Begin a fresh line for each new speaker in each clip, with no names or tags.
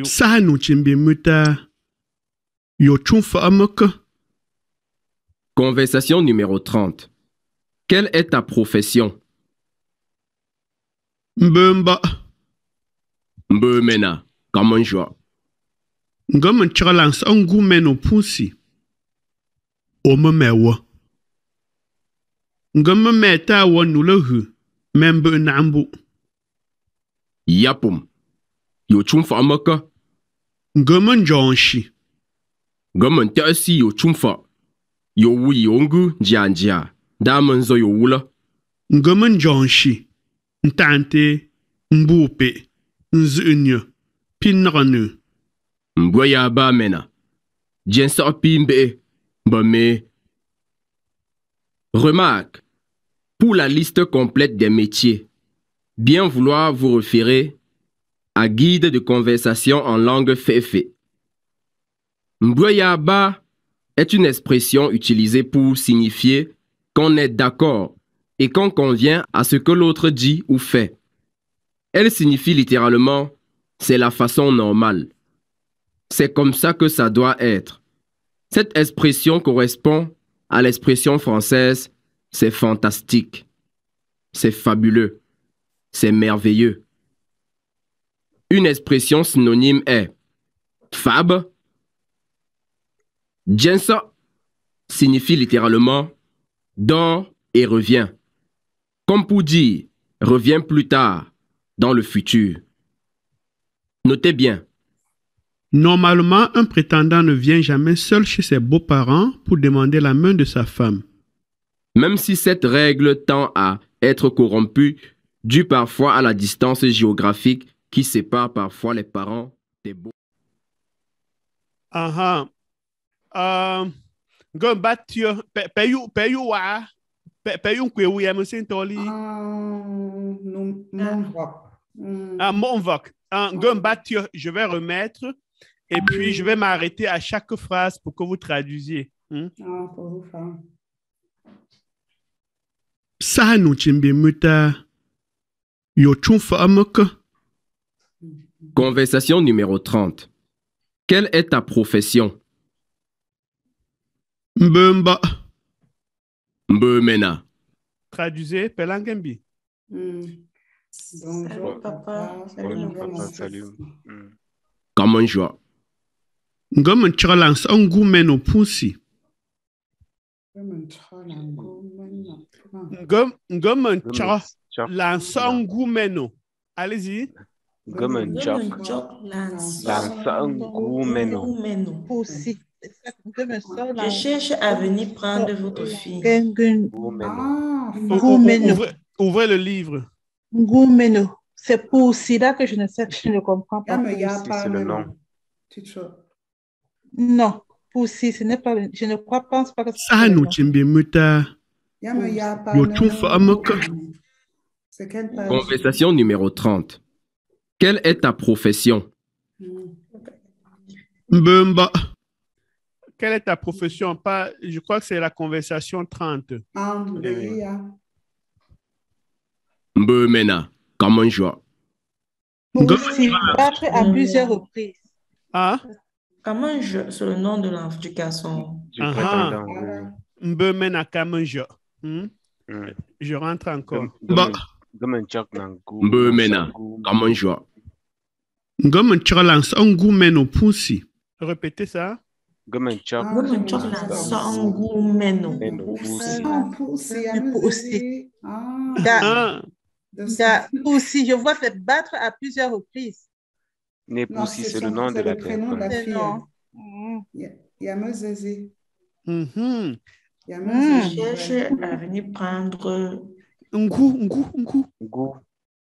Ça nous chimbi muta. Yo chunfa amaka.
Conversation numéro 30. Quelle est ta profession?
Mbemba.
Mbemena. Comment je vois?
Ngam chalans angu meno pusi. Ome mewa. Ngam meta wa nulahu. Membe nambu.
Yapum. Yo chumfa amaka.
Ngam njonshi.
Ngam si yo chumfa. Yo wu yongu njia. Damanzo yo wula.
Ngam njonshi. Ntante. Mbupe. Nzunyo. Pinranu.
Mbwaya ba mena. Jensa pimbe. Bame. Remarque. Pour la liste complète des métiers, bien vouloir vous référer à Guide de conversation en langue féfé. Mbwaya ba est une expression utilisée pour signifier qu'on est d'accord et qu'on convient à ce que l'autre dit ou fait. Elle signifie littéralement « c'est la façon normale ». C'est comme ça que ça doit être. Cette expression correspond à l'expression française « c'est fantastique »,« c'est fabuleux »,« c'est merveilleux ». Une expression synonyme est « fab ». Jensa signifie littéralement « dors et reviens », comme pour dire « reviens plus tard » dans le futur. Notez bien.
Normalement, un prétendant ne vient jamais seul chez ses beaux-parents pour demander la main de sa femme.
Même si cette règle tend à être corrompue, due parfois à la distance géographique qui sépare parfois les parents des beaux.
Gombatio, peyu wa, peyu kwewu ya msintoli. Monvok. Gombatio, je vais remettre et puis je vais m'arrêter à chaque phrase pour que vous traduisiez. Ça nous chimbi muta. Yo chunfa amaka.
Conversation numéro 30. Quelle est ta profession?
Mbemba.
Mbemena.
Traduisez, Pelangembi.
Bonjour papa. Salut papa, salut.
Comment je vois?
Ngam chalans angu meno pusi. Ngam chalans angu meno. Allez-y.
Je cherche à venir prendre votre fille.
Ouvrez le livre.
Ngoumeno. C'est pour Sida que je ne comprends pas.
C'est le nom.
Non, Poussi, ce n'est pas le... Je ne pense pas que c'est
ça nous chimbi muta. Yo chunfa amaka.
Conversation numéro 30. Quelle est ta profession?
Mbemba. Quelle est ta profession? Pas, je crois que c'est la conversation 30.
Mbemena. Comment je vois?
Poussi, battre à plusieurs reprises.
Ah?
Comment je, c'est le nom de l'éducation.
Mbemena Kamanjo. Je rentre encore.
Mbemena. Comment je vois?
Ngam chalans angu meno pusi. Répétez ça.
Poussi, je vois fait battre à plusieurs reprises.
Poussi, c'est le nom de la personne.
Yamazezi.
Je cherche à venir prendre.
Ngu.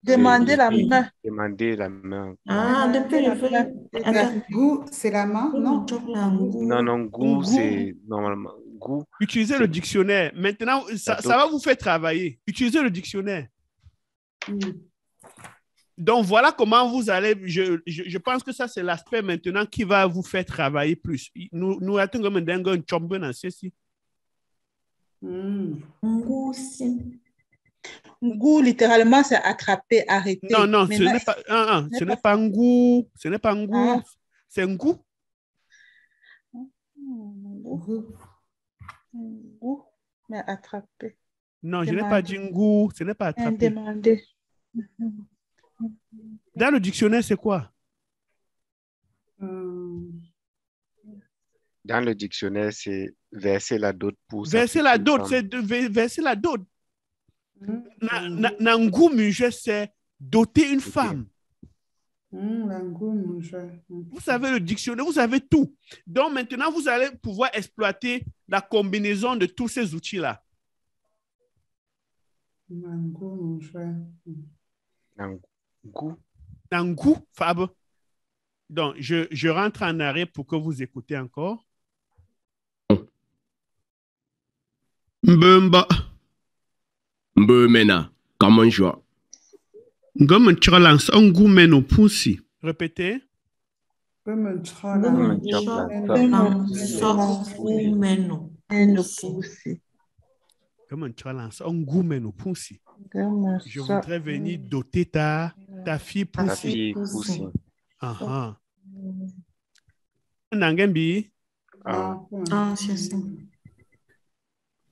Demander la main.
Demander la main. Depuis le fait.
Gou, c'est la main, non?
Non, gou, c'est normalement. Gou.
Utilisez le dictionnaire. Maintenant, ça va vous faire travailler. Utilisez le dictionnaire. Donc, voilà comment vous allez... Je pense que ça, c'est l'aspect maintenant qui va vous faire travailler plus. Nous attendons un chombe dans ceci.
Ngousi.
Ngou, littéralement, c'est attraper, arrêter.
Non, non, ce
Maintenant,
n'est pas,
ce
ce
n'est
n'est
pas
pas un goût. Ce n'est pas un goût.
Ah.
C'est un goût.
Ngou, ngou, mais attraper.
Non, je n'ai pas dit un goût. Ce n'est pas attraper.
Demander.
Dans le dictionnaire, c'est quoi?
Dans le dictionnaire, c'est verser la dot pour
Verser
s'appliquer
la
une
dot,
femme.
c'est verser la dot. Na ngou muje, c'est doter une femme. Vous savez le dictionnaire, vous avez tout. Donc maintenant, vous allez pouvoir exploiter la combinaison de tous ces outils-là.
Nangou.
Nangou, Fab. Donc, je rentre en arrêt pour que vous écoutez encore. Mbemba.
Mbemena, comme un joie.
Ngom tchalans ngou meno pussy. Répétez. Ngom tchalans ngou meno pussy. Je voudrais venir doter ta fille
Ta
pussy.
fille Pussy.
Nangembi.
C'est ça.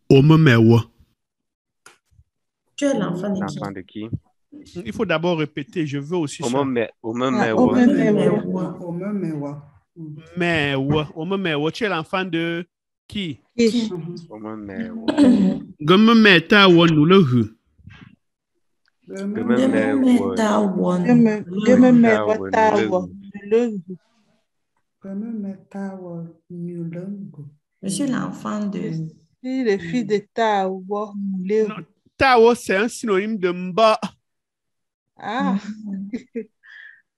Omemewa.
Tu es l'enfant de qui?
L'enfant de qui?
Il faut d'abord répéter, je veux aussi ça.
Omemewa.
Omemewa, tu es l'enfant de qui?
Omemewa.
Gomemeta wa nulehu.
Je suis l'enfant de...
Le fils de Tawa.
Non, Tao, c'est un synonyme de mba.
Ah.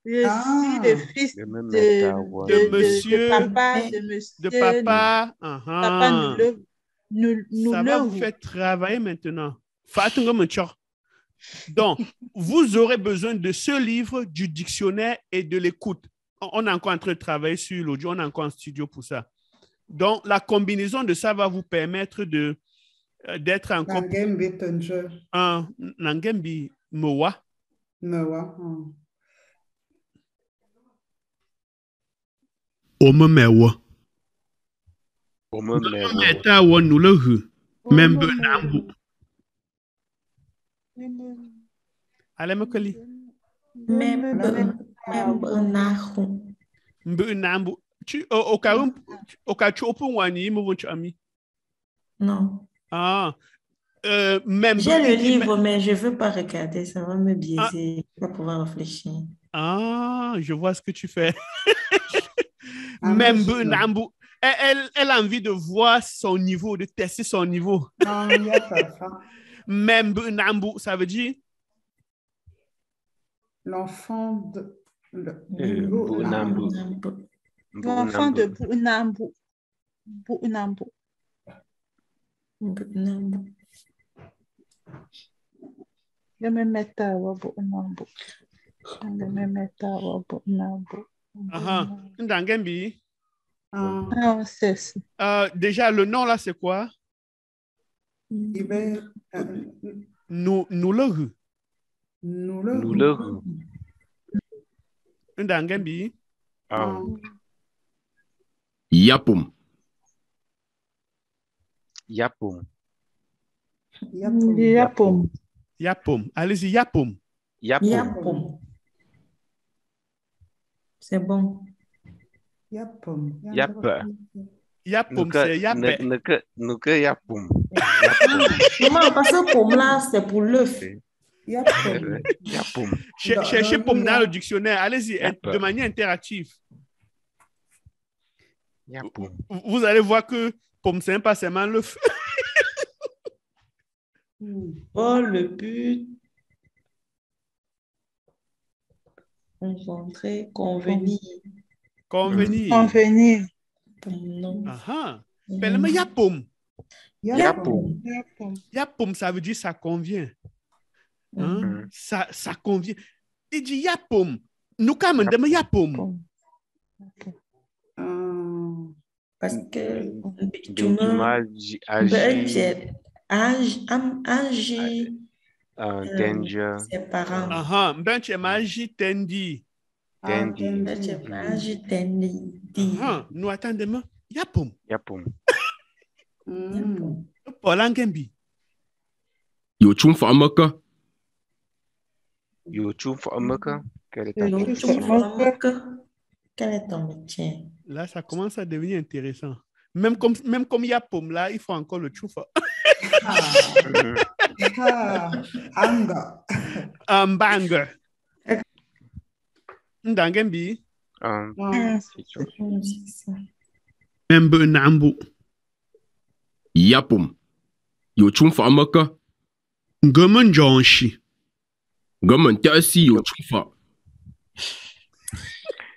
Je suis le fils
De
monsieur,
de papa. Papa nous
Ça va vous faire travailler maintenant. Donc, vous aurez besoin de ce livre, du dictionnaire et de l'écoute. On est encore en train de travailler sur l'audio, on est encore en studio pour ça. Donc, la combinaison de ça va vous permettre d'être en Nangembi Mowa. Omemewa. Meta wa nulehu. Membe nambu. Alemekali. Mbe nambu. Tu open wani mo ami.
Non.
Même
j'ai le livre, mais je ne veux pas regarder, ça va me biaiser. Je ne vais pas pouvoir réfléchir.
Je vois ce que tu fais. Même Nambu, elle a envie de voir son niveau, de tester son niveau. Même Nambu, ça veut dire?
L'enfant de
Bunambu.
L'enfant de Bunambu. Je me mets à Bunambu.
Ndangembi.
C'est
déjà, le nom là, c'est quoi? Nulehu. Ndangembi.
Yapum.
Allez-y, Yapum.
C'est bon.
Yapum,
c'est yapé.
Yapum.
Maman, parce que pomme là, c'est pour l'œuf.
Yapum.
Cherchez pomme dans le dictionnaire. Allez-y, de manière interactive.
Yapum.
Vous allez voir que pomme, c'est pas seulement l'œuf.
Oh, le but. Rencontrer, convenir.
Convenir.
Non.
Pelle-moi Yapum.
Yapum.
Yapum, ça veut dire ça convient. Ça convient. Il dit Yapum. Nous, quand même, demandons Yapum.
Parce que
tu m'as agi. Danger.
Ses parents.
Aha, mbenche maji tendi.
Tendi.
Benche maji tendi.
Aha, nous attendons. Yapum.
Yapum.
Polangembi.
Yo chung fa amaka.
You choose for America? Quelle est ta
You
question?
choose for
Quel est ton métier?
Là, ça commence à devenir intéressant. Même comme Yapum, là, il faut encore le choufa.
Anger.
Banger. Ndangembi. Membe nambu.
Yapum. Yo chung fa amaka.
Gomen jonshi.
Gaman ta si yo chung fa.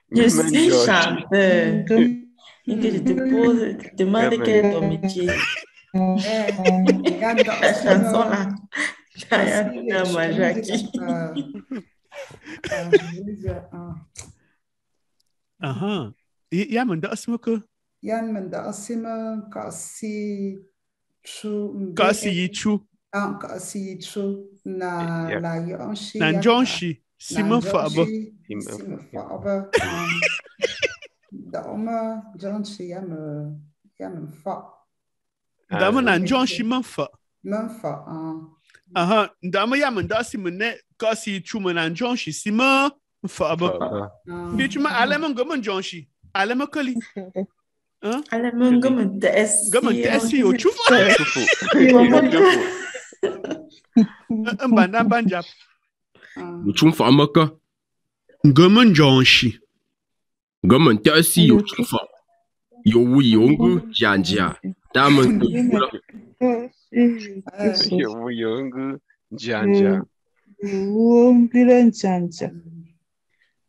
Je suis chanteur. Et que je te demande quel est ton métier. La chanson là. Jaya Majaki.
Aha. Ja, men dat is ook.
Yan men da asima kasi chu.
Kasi yichu.
Kasi chu na la yonshi.
Na jonshi. Simon Faber.
Simon Faber. Daarom jonshi yam fa.
Dame na jonshi man fa.
Man fa.
Aha. Dame ja men dat is men kasi yichu men na jonshi Simon Faber. Weet je maar alleen gomen jonshi. Alleen kali.
Alleen gomen TS.
Gomen TS yo chufa. Mbanda banjap.
Yo chung fa amaka.
Gomen jonshi.
Gaman ta si yo chung fa. Yo wu yongu janja. Daman
Yongu Janja.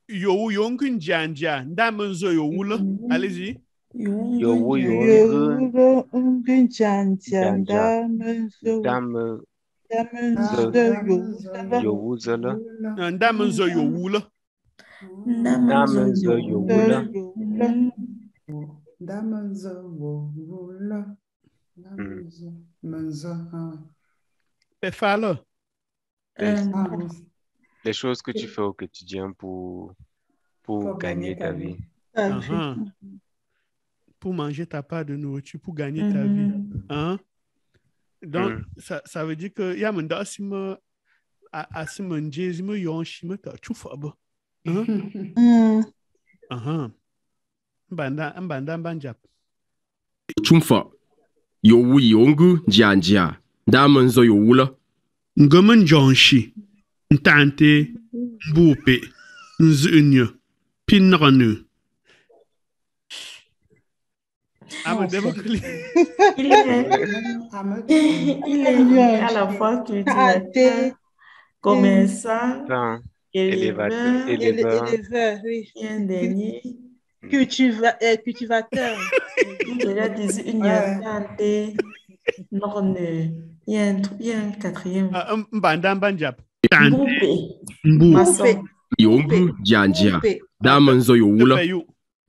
Yo yongun janja. Damen zo yo wula. Allez-y.
Yongu Janja. Dame Yowuzala.
Damen zo yo wula.
Dame zo Yowula.
Dame zo wula.
Pefala.
Les choses que tu fais au quotidien pour gagner ta vie.
Pour manger ta part de nourriture, pour gagner ta vie. Hein? Donc, ça veut dire que ya men da asima njezima yonshima ta chufaba. Mbanda banjap.
chung fa. Yo wu yongu janja. Daman zo yo wula.
Ngomen jonshi. Ntante. Mbupe. Nzunyo. Pinranu.
Il est à la fois cultivateur, commerçant, éleveur,
oui.
et un dernier.
Cultivateur.
Il a dit une tante, non, il y a un quatrième.
Mbanda banjap.
Maçon.
Yongu janja. Daman zo yo wula.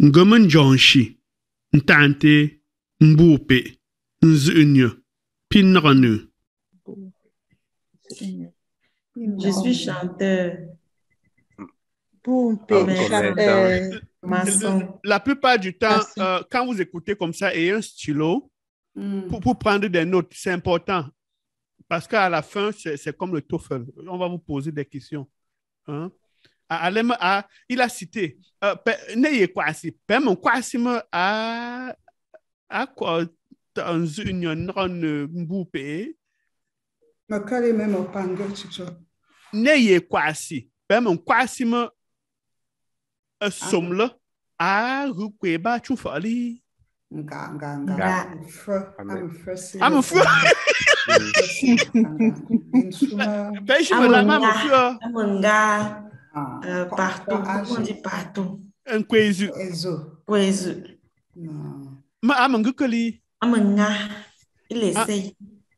Ngomen jonshi. Ntante. Mbupe. Nzunyo. Pinranu.
Je suis chanteur. Maçon.
La plupart du temps, quand vous écoutez comme ça et un stylo, pour prendre des notes, c'est important. Parce qu'à la fin, c'est comme le TOEFL. On va vous poser des questions. Hein? Il a cité, n'ayez quoi si, même quoi si à quoi dans une ronde mboupé.
Mais quand il même au pango, tu vois.
N'ayez quoi si, même quoi si somme à rukweba tu fali.
I'm
fou.
Partout, on dit partout.
Un kwezu.
Kwezu.
Ma amangukali.
Amanga. Il essaye.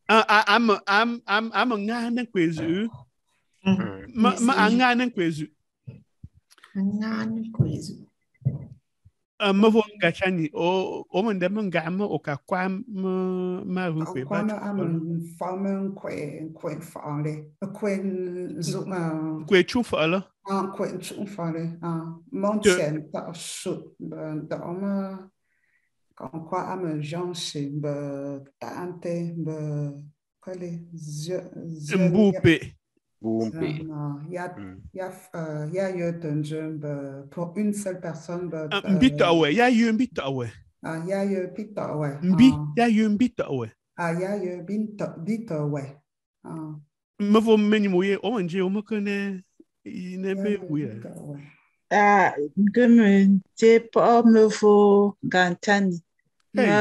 Amanga nan kwezu. Ma anga nan kwezu.
Anga nan kwezu.
me vo ngachani o me ndem ngam o ka kwa ma run kwe ba
Kwame amen farmen kwe fale. Kwe zoek
kwe chu fa la
kwe zoek fale. Mon
te
tien ta shoot. Da oma kan kwa amen janse be tante be kale
mbupe
Boombe.
non, il
Mm.
y a eu un jeune pour une seule personne.
mbita we ya yu mbita we
Il y a eu Peter, ouais.
mbi ya yu mbita we
Il y a eu Peter, ouais.
me vo meni mo ye o nje o me kene ine be we
Gemeente pa me vo gantani.
hey
Me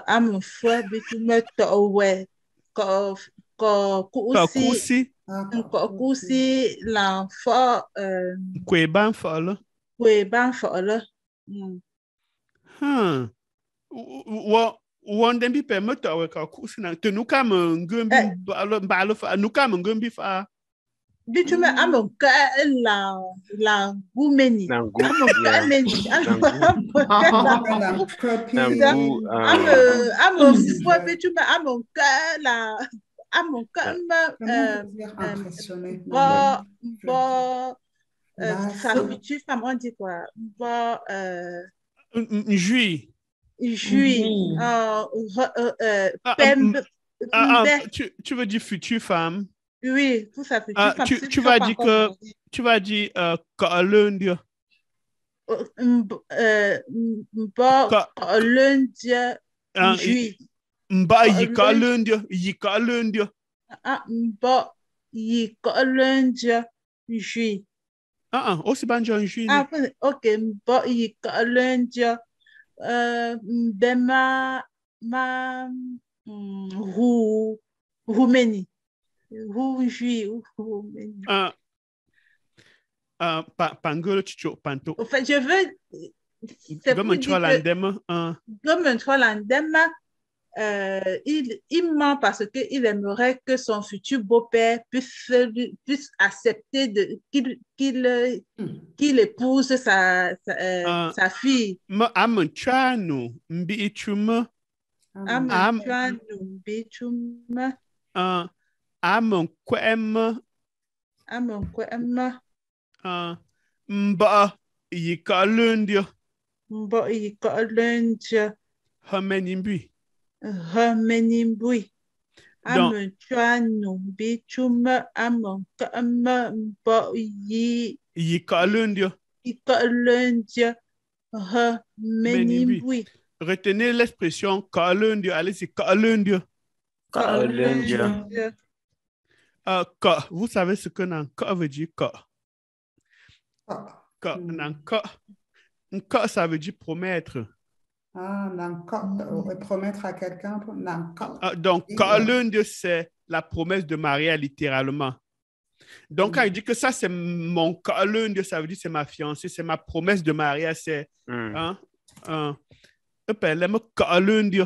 am fwe bitu me to we ko
ka
kusi
kusi
ko kusi la fo
kwe ban fa la
we ban fo le.
wo ndem bi pe me to we ka kusi na te nu ka me ngumbi ba lo fa nu ka me ngumbi fa
Bitu me am ka la gumeni.
Nangu.
Am ka
Yeah.
meni.
Nangu. Nangu.
Am fwe bitu me am ka la am ka
Impressionné.
Bon, ça future femme, on dit quoi? Bon,
njui
jui,
tu veux dire future femme
oui, pour sa future femme.
tu vas dire que tu vas dire ka lundi
lundi, jui.
mba yi ka lundi
Lundi, jui.
aussi ban jon jui
Ok, lundi, demain, Roumanie. Roumanie.
pangolo chicho panto
En fait, je veux. C'est pour
comme tu
dire
vas
que il ment parce qu'il aimerait que son futur beau-père puisse accepter qu'il épouse sa fille.
am chano mbi chuma am
Am
kwem
kwema
mba yi ka lundi
mbo lundi
hamenimbi
remenimbui.
Donc-
Am chano bichuma am kwema mbo
yi ka lundi
lundi remenimbui.
retenez l'expression ka lundi allez c'est ka lundi ka vous savez ce que nan ka veut dire ka nan ka ça veut dire promettre
Promettre à quelqu'un.
donc ka lundi c'est la promesse de mariage littéralement. Donc, quand il dit que ça, c'est mon ka lundi, ça veut dire c'est ma fiancée, c'est ma promesse de mariage, c'est elle me ka lundi.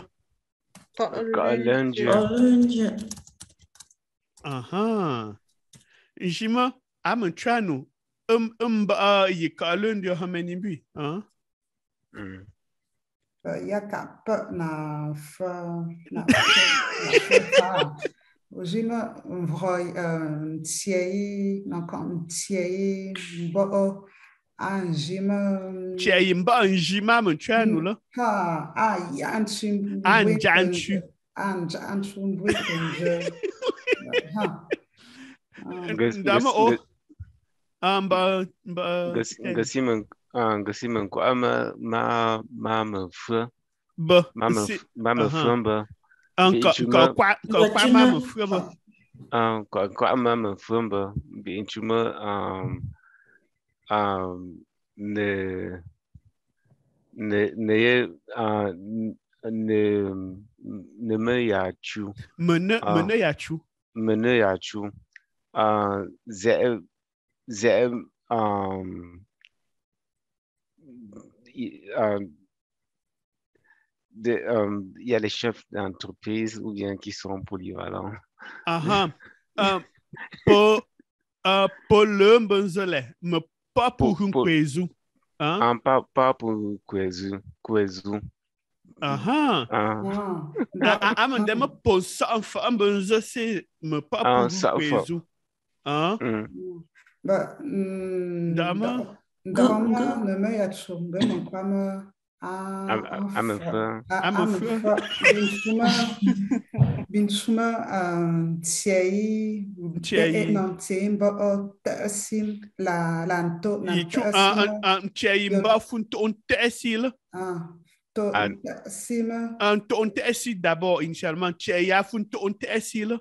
Jima am chanu ba yi ka lundi hamenimbi
Il y a qu'à peu na Ojima vroi tiei na kan tiei bo anjima
Chai mba njima am chanu la
janchu
ndama o ba
Gasimen ko ama ma fu
ba
ma fu ba
ka kwa ma fu ba
ko ama fu ba bi inchuma ne me ya chu
mene ya chu
mene ya chu il y a les chefs d'entreprise ou bien qui sont polyvalents.
Pour le mbonzole, mais pas pour un kwezu. Hein?
Pas pour Kwezu.
Ah. Amendement pose ça en fait, c'est me pas pour
Ça faut.
Kwezu. Hein?
Bah,
Dama?
Dama ne me yatsunga me kwama
I'm
a feu.
binsuma tiei non tiemba o tasim la lanto na
Tiaimba funto on tessil.
to tasim
On tessil d'abord, initialement. Tiaia funto on tessil.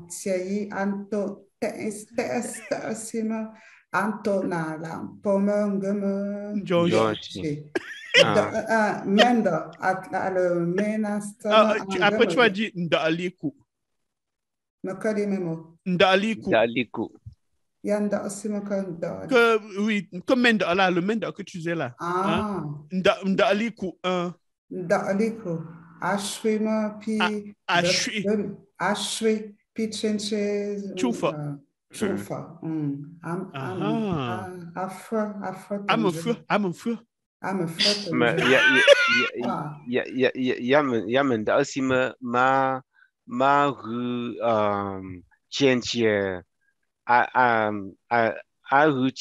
tiei anto tasim anto na la poma ngama
George.
Menda le menasta
Après, tu vas dire Ndaliku.
Makadi memo.
Ndaliku.
Yanda osimaka ndali.
Oui, comme Menda, là, le Menda que tu disais là. Ndaliku.
Ndaliku. Ashwima pi. Ashwi pi chenche.
Chufa. I'm a feu.
Mais il aussi ma rue rue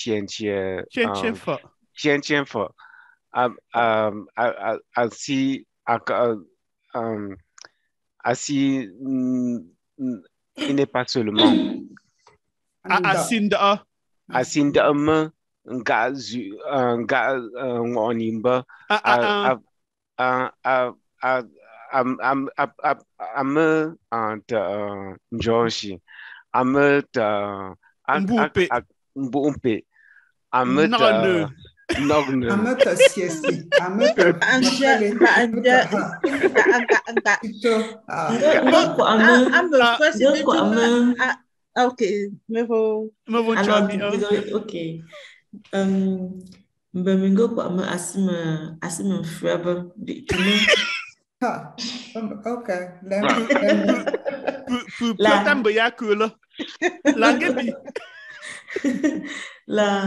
assis il n'est pas seulement Asinda ngonimba Njoshi Mbumpe
Amata siesi. Amata
Okay,
okay. Mbemingo kwa me asime mfrebe
okay.
La mbeya que là. La gebi.
La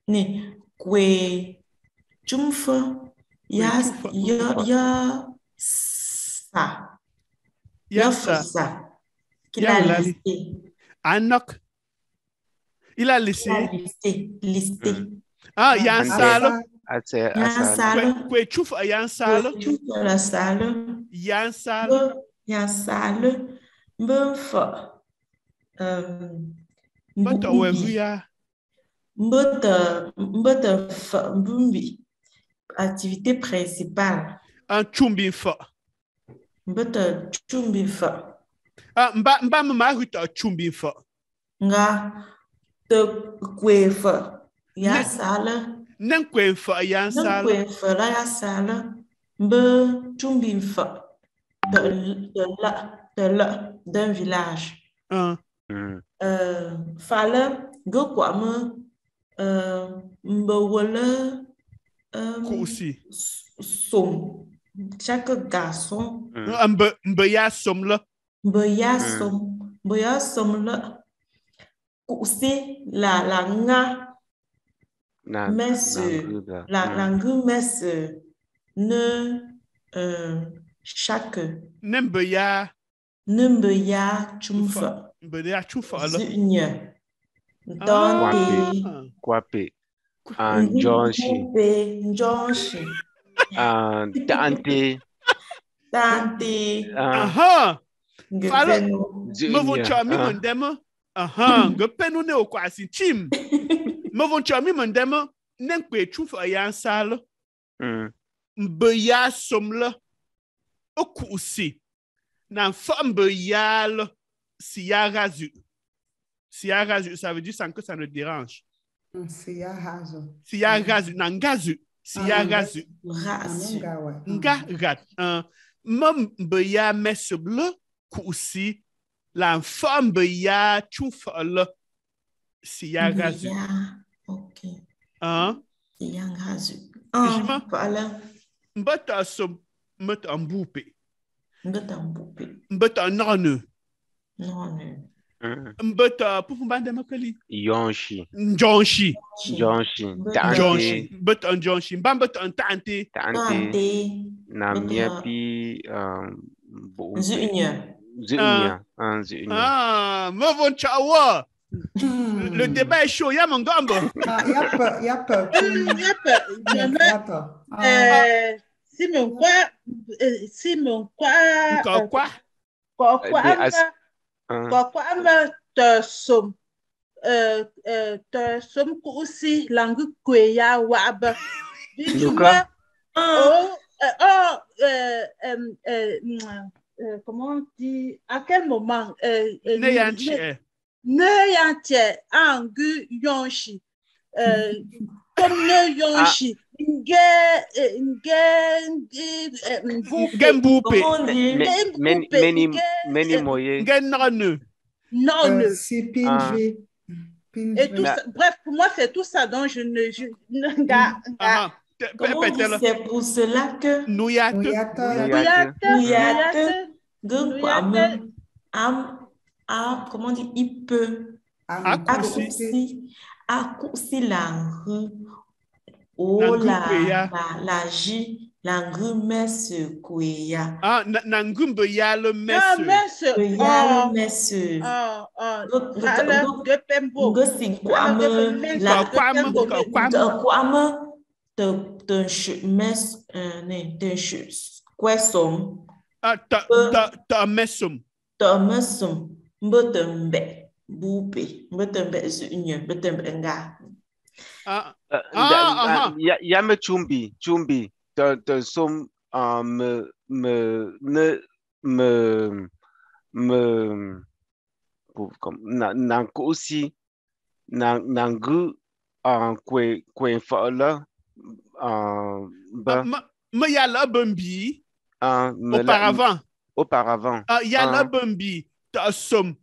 ni kwe chumfa ya sa qu'il a listé.
Anok. Il a listé.
Listé.
Il y a un salle.
Il y a un salle.
Kwe chouf, il y a un salle.
La salle.
Il y a un salle.
Il y a un salle. Mbemfa.
Mbota wevuya.
Mbota mbumbi. Activité principale.
Un chumbi fa.
Mbota chumbi fa.
Mba mama huta chumbi fa.
Nga te kwe fa. Ya sala.
Nen kwe fa ya sala.
Nen kwe fa la ya sala. Mbe chumbi fa. D'un village. Fale go kwa me mbe wole
Kousi.
Som. Chaque garçon.
Mbe ya som la.
Mbe ya som la. Kousi la nga. Mes la ngu mes ne chaque.
Nembe ya
chumfa.
Mbe ya chufa la.
Zunye. Dante.
Kwape. Njonshi. Dante.
Aha. Fala. Me vont chami mandema. Aha. Gepenu ne okwasi chim. Me vont chami mandema. Nen kwe chufa ya sala. Mbe ya somla. Okusi. Nan fa mbe ya la. Si ya razu. Si ya razu, ça veut dire sans que ça ne dérange.
Si ya razu.
Si ya razu. Nan gazu. Si ya razu. Nga rat. Mbe ya mesble. Kousi. La femme mbe ya chufa la. Si ya razu.
Ok. Si ya razu.
Voilà. Mbata som. Mbata mboupe.
Mbata mboupe.
Mbata nane.
Nane.
Mbeta Pufumba Makali.
Yonshi.
Njonshi.
Yonshi.
Njonshi.
Tante.
Mbeta Njonshi. Mbambeta Tante.
Tante. Namiepi.
Zunya.
Zunya. Zunya.
Ah, Mevon Chawa. Le débat est chaud. Y'a mon gambo.
Yep.
Simon quoi te som aussi langue kweya wab. Comment on dit, à quel moment ne yantie angu yonshi comme ne yonshi
Gemboupe.
Many moyens.
Non.
Si pinji.
Et tout ça, bref, pour moi, c'est tout ça dont je ne.
Comment on dit, c'est pour cela que.
Nouyate.
Comment on dit, il peut. Accourci la rue. Oh, la J, la rue Messe Kouya.
Ah, Nangumbe ya le Messe.
Ya le Messe.
Yame chumbi de som nangu aussi nangu kwe fala
mais y a la bambi auparavant y a la bambi de som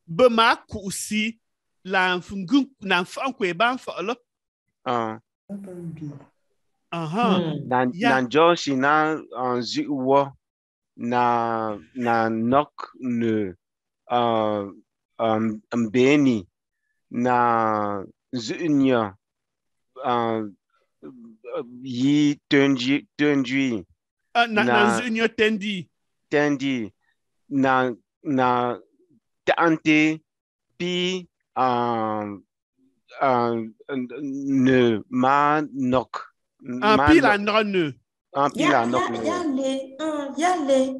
bema kusi la fungu na fankwe ban fala
na Joshi na zuwa na nok ne mbeni na zunya yi tenji
na zunya tendi
na tante pi ne ma nok
pi la ne
Yale.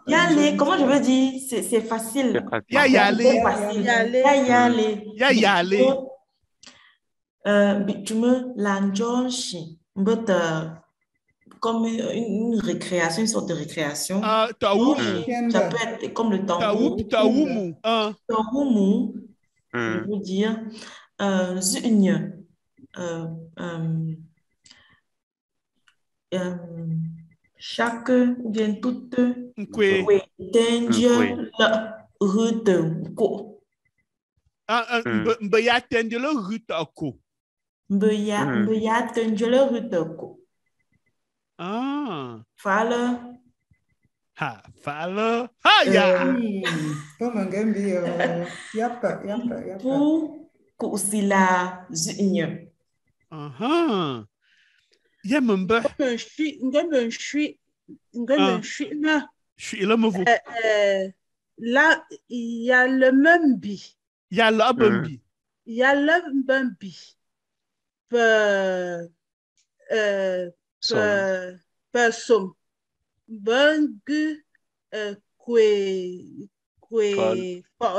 Yale, comment je veux dire? C'est facile.
Yale.
Bitume lanjonshi, comme une récréation, une sorte de récréation. Ça peut être comme le tambour. Taoumu. Je veux dire, zunya, chaque ou bien toute tendier la rue de ko.
Mbeya tendier la rue de ko.
Mbeya tendier la rue de ko. Fala. Pour kusila zunya.
Là, il y a le même bi.
Il y a le bambi.
Il y a le bambi. Somme. Bangu kwe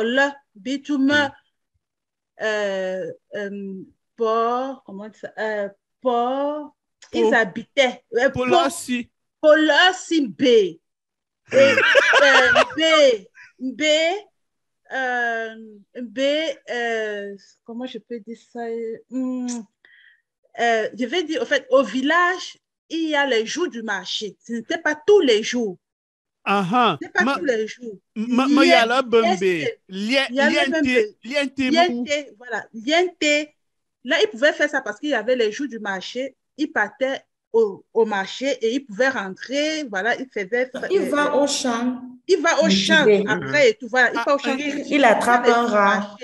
la bituma comment ça ils habitaient
Polossi
B comment je peux dire ça, je vais dire, en fait, au village, il y a les jours du marché. Ce n'était pas tous les jours. Ce n'était pas tous les jours.
Il y a la bambé.
Voilà. Liente. Là, ils pouvaient faire ça parce qu'il y avait les jours du marché. Ils partaient au marché et il pouvait rentrer, voilà, il faisait...
Il va au champ.
Il va au champ après et tout, voilà, il va au champ.
Il attrape un rat.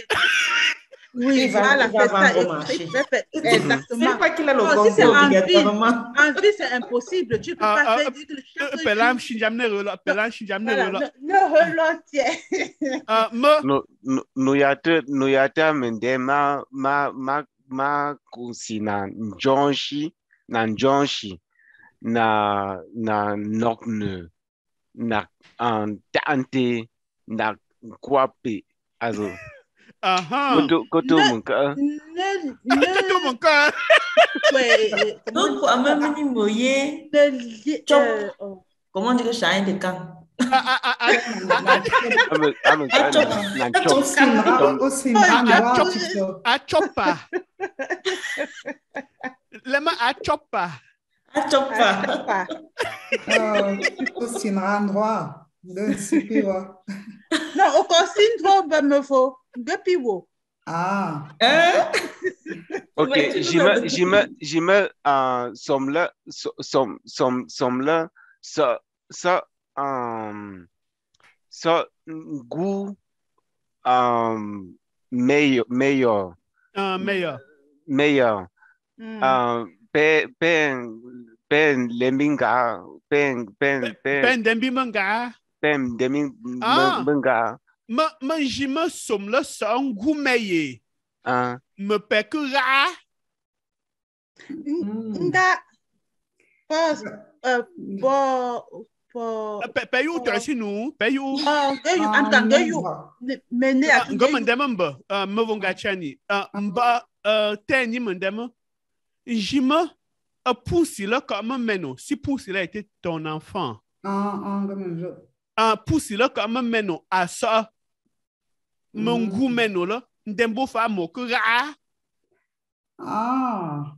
Oui, voilà, c'est ça.
Exactement. C'est pas qu'il a le
si c'est
obligatoirement.
En ville, c'est impossible. Tu peux pas faire dire que chaque jour...
Ne
Njonshi, na nokne, na tante, na kwape, also. Koto munka.
Koto munka.
Donc, à même niveau, comment on dit que ça de camp?
Non, au consigne trop, me faut. Depuis où?
Ah.
Ok, j'aime somme là, ça goût meilleur. Ben leminga, ben
dembimanga.
Ben deminga.
J'ime somme là, ça un goût meilleur. Me pekura.
Nga.
Payou, tu as nous, payou.
Mené à tout.
Gomandemamba, Movongachani, Mba, Teni Mandema. J'ime a poussé là comme meno. Si poussé là était ton enfant. Poussé là comme meno. À ça, mon goût meno là. Ndembo fa mokura.
Bah,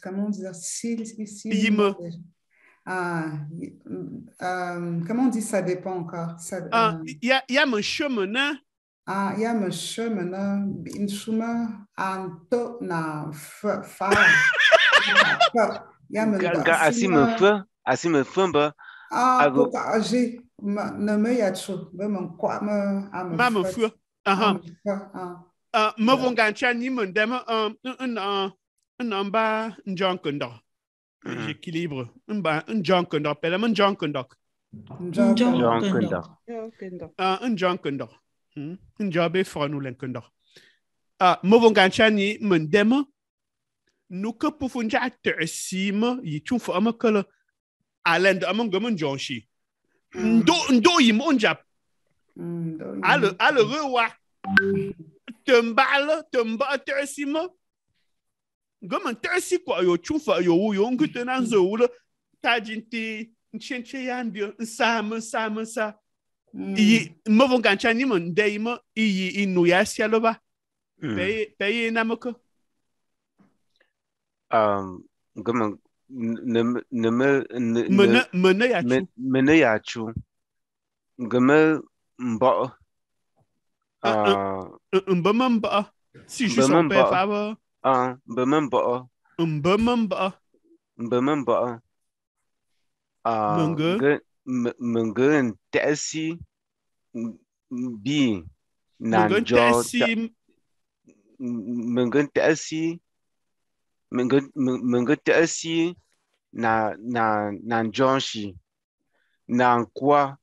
comment dire, comment on dit ça dépend encore?
Il y a mon chemin.
Il y a mon chemin, une chemin en to na fa. Il y a mon
asi me feu ba.
Pourquoi j'ai ne me yacho, mon quoi me
feu. Me vont gancher ni mon dème un bas John Condor. J'équilibre un John Condor, pelle un John Condor.
Un
John Condor. Un job est fort nous l'encondor. Me vont gancher ni mon dème. Nous que pour faire un sim, il tue fort que le Alain de among gomme John Shi. Ndo yim on jap. Ale rewa. Temba tersima. Gomme tersi quoi yo chufa yo ngutenan zo le tajinti nchenche yandio sam sa. I me vont ganchani mon deima i inuya sialoba. Paye namoko.
Gomme mene yachu game mba
mba si je son père favor
mba mungun tesi bi nanjo mungun tesi na njonshi na kwa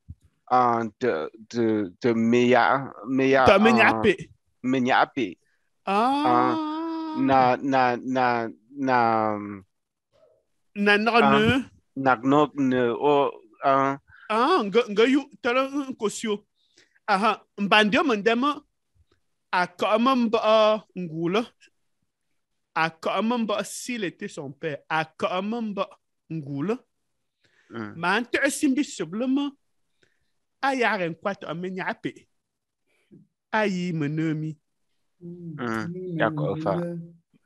de meya menyape na ne o
ngayu tala kosio aha mbandio mandema akamamba ngula akamamba s'il était son père akamamba ngula man tersimbi sublement ayaren kwat amenyape ayi menemi
d'accord fa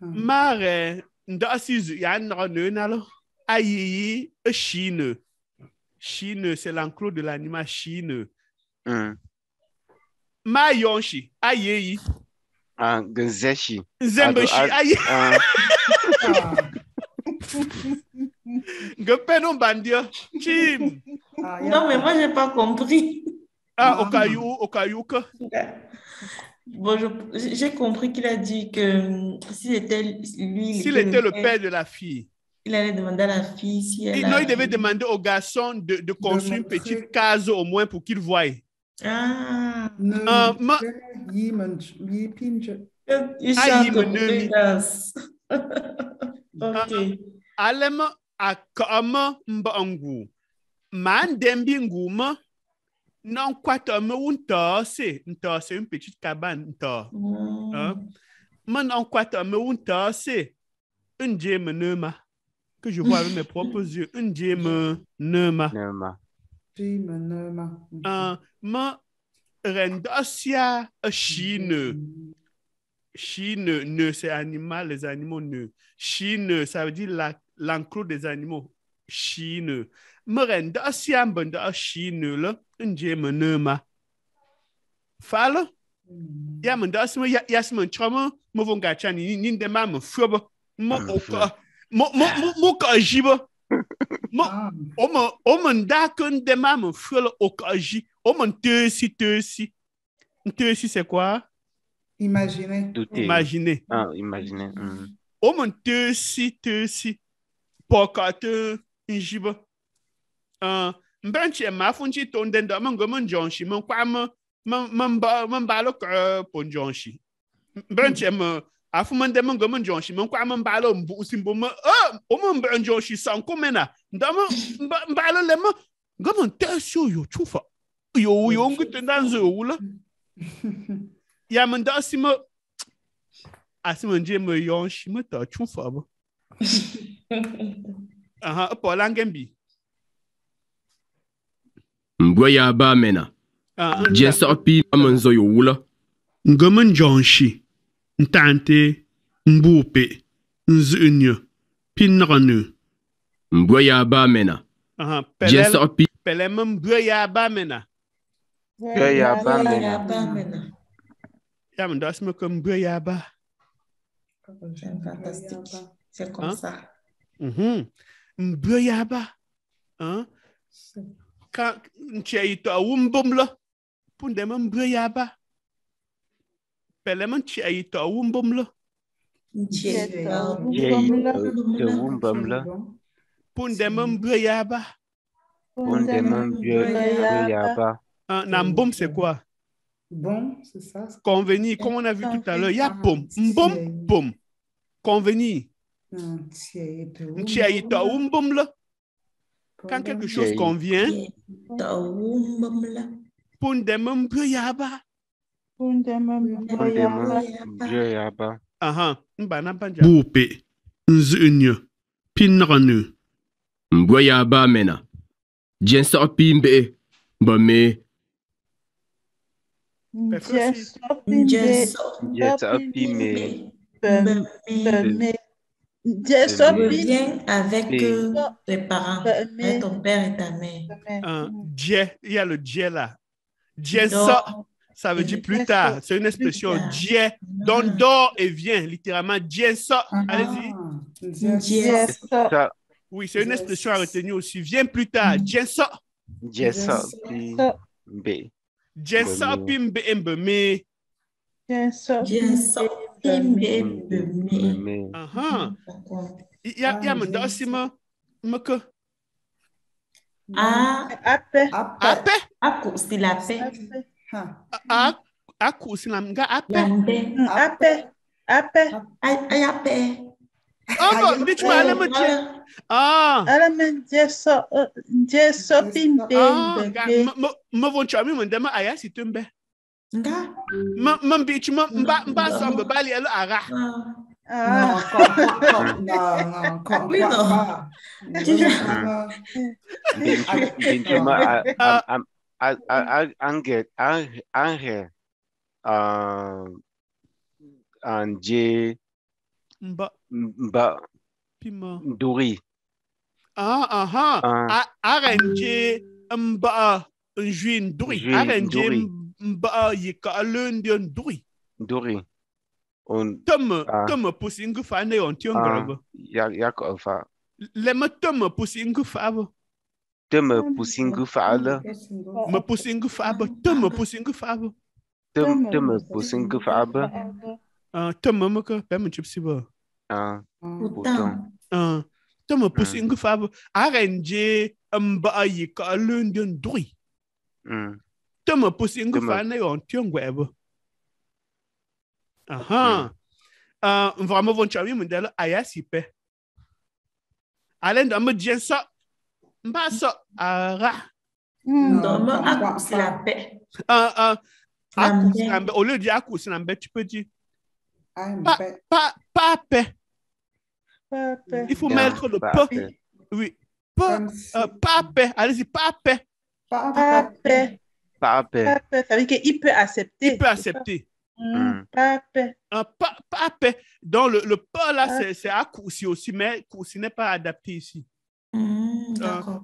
mare ndasizu ya nro nalo ayi Chine c'est l'enclos de l'animal Chine ma yonshi ayi
Gezeshi
zembeshi ayi Gopeno bandia. Chim.
Non, mais moi, j'ai pas compris.
Ah, au caillou.
Bon, j'ai compris qu'il a dit que s'il était lui,
s'il était le père de la fille,
il allait demander à la fille si elle
non, il devait demander au garçon de construire une petite case au moins pour qu'il voie.
Ah.
Il
chante ok.
Alem akama mbangu. Man dembi nguma. Non, quoi, une petite cabane. Man, quoi, une tasse, un djem neuma. Que je vois avec mes propres yeux, un djem neuma. Ma rendasia chine. Chine, ne, c'est animal, les animaux ne. Chine, ça veut dire l'enclos des animaux. Chine. Ma rendasia mbanda chine, là. Un djem neuma. Fala? Ya manda asma ya asma chama mo vonga chani ni de mam froba mo ka jiba mo o man da kun de mam frola o ka ji o man te si c'est quoi?
Imaginer.
Imaginer.
Ah, imaginer.
O man te si pour ka te jiba mbenche ma funchi ton den da man go man jonshi man kwa man ba lo ka ponjonshi branche me afu man de man go man jonshi man kwa man ba lo mbu simbo ma o man branjonshi san komena ndama ba lo le ma go man tesho yo chufa yo ngute ndanzo wula ya man da sima asima nje me yonshi ma ta chufa ba aha Paul Angembi
Mboya ba mena. Jensa pi manzo yo wula.
Ngoman jonshi. Ntante. Mbupe. Nzunyo. Pinranu.
Mboya ba mena. Jensa pi.
Pelem mboya ba mena.
Mboya ba mena.
Ya me das me comme mboya ba.
C'est fantastique. C'est comme ça.
Mboya ba. Hein? Quand tu as eu ta wumbumla. Pour des membres bruyaba. Peleman tu as eu ta wumbumla. Pour des membres bruyaba. Nambum, c'est quoi?
Bon, c'est ça.
Convenir, comme on a vu tout à l'heure. Il y a pom. Mbom. Convenir. Tu as eu ta wumbumla. Quand quelque chose convient. Pundemum bruyaba. Aha, mbana banja. Bupe, nzunyo, pinranu.
Mboyaba mena. Jensa pi mbe, mbame.
Jensa pi me.
Viens avec tes parents, avec ton père et ta mère.
Il y a le Dieu là. Dieu ça veut dire plus tard. C'est une expression Dieu. Donc dors et viens, littéralement Dieu ça. Allez-y. Oui, c'est une expression à retenir aussi. Viens plus tard. Dieu ça.
Dieu ça. B.
Dieu ça puis mbeme.
Dieu ça.
Il y a mon dossima. Maka.
Ape. C'est la paix.
Aku c'est la mga ape.
Ape.
Ah bon, dis-tu m'as allé me dire. Me vont tu as mis mon dema aya si tu m'be. M'ambitu m'ba samba bali alo ara.
Anje mba Duri.
Aranje mba juin Duri. Aranje mba yika lundion Duri.
Duri.
Tome poussing fane on tion grago.
Yak alfa.
Le me tome poussing fave.
Tome poussing fave.
Me poussing fave. Tome poussing fave.
Tome poussing fave.
Tome me que pas me chipsi ba.
Pourtant.
Tome poussing fave. Arrange mba yi ka lunden doi. Tome poussing fave na yon tion web. Vraiment von chami mundela ayasipe. Alain de me dire ça. Mba ça ara.
C'est la paix.
Au lieu de dire accoucher, tu peux dire pas paix. Il faut mettre le peu. Oui. Pas paix. Allez-y, pas paix.
Pas paix.
Pas paix.
Ça veut dire qu'il peut accepter.
Il peut accepter.
Pas paix.
Pas paix. Donc, le pas là, c'est accoucher aussi, mais ce n'est pas adapté ici.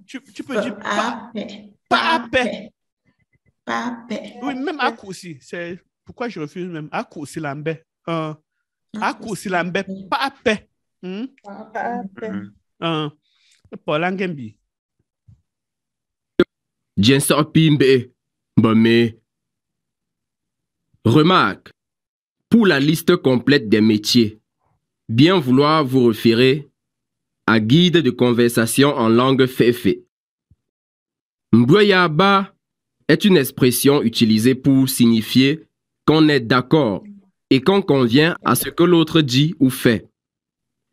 Tu peux dire pas paix. Pas paix.
Pas paix.
Oui, même accoucher. C'est pourquoi je refuse même accoucher l'ambé. Accoucher l'ambé. Pas paix.
Pas paix.
Paul Angembi.
Remarque, pour la liste complète des métiers, bien vouloir vous référer à Guide de conversation en langue Féfé. Mbweyaba est une expression utilisée pour signifier qu'on est d'accord et qu'on convient à ce que l'autre dit ou fait.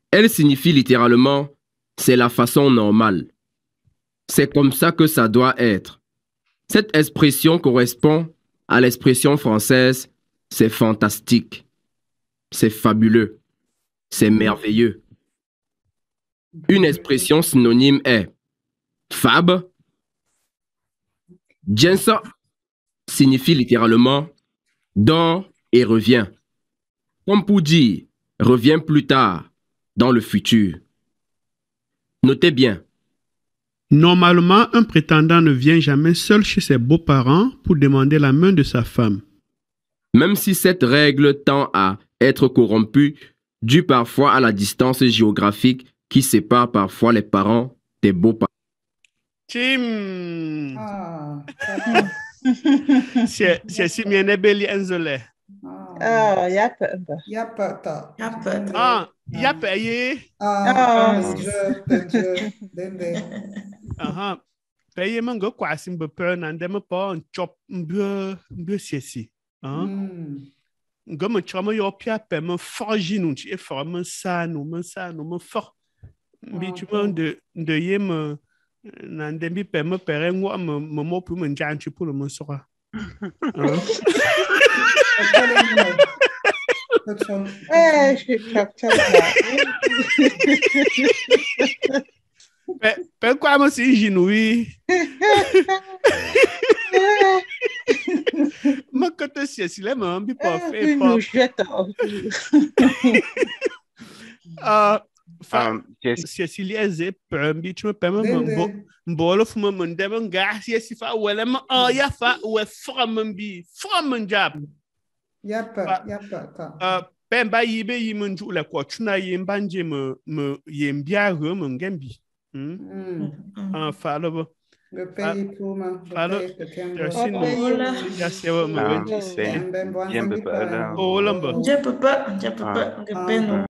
Elle signifie littéralement « c'est la façon normale ». C'est comme ça que ça doit être. Cette expression correspond à l'expression française « c'est fantastique »,« c'est fabuleux »,« c'est merveilleux ». Une expression synonyme est « fab ». Jensa signifie littéralement « dors et reviens », comme pour dire « reviens plus tard » dans le futur. Notez bien.
Normalement, un prétendant ne vient jamais seul chez ses beaux-parents pour demander la main de sa femme.
Même si cette règle tend à être corrompue, due parfois à la distance géographique qui sépare parfois les parents des beaux-parents.
Tim! C'est si bien ébelli enzole.
Y'a
payé. Payé mon gars quoi si me peur n'andem pas un chop m'be siesi. Gars me chama yo pia pe me forgi nous et for me ça nous me fort. Bi tu de yem n'andem bi pe me pere ngwa me mo pour me janchi pour me sora. Quoi, moi, c'est Ginoui. Moi, quand tu sais, si les mains, bi pas fait. Si les zep, bi tu me permets, mbolo fuma mundem nga si fa wala ma ya fa we from bi from job. Pemba yibe yimunju la kwa tuna yimba nje me yimbia re me ngembi. Falo.
Le pays pour ma.
Falo. Ya sewa me.
Bien,
Oh lamba.
Je peux pas.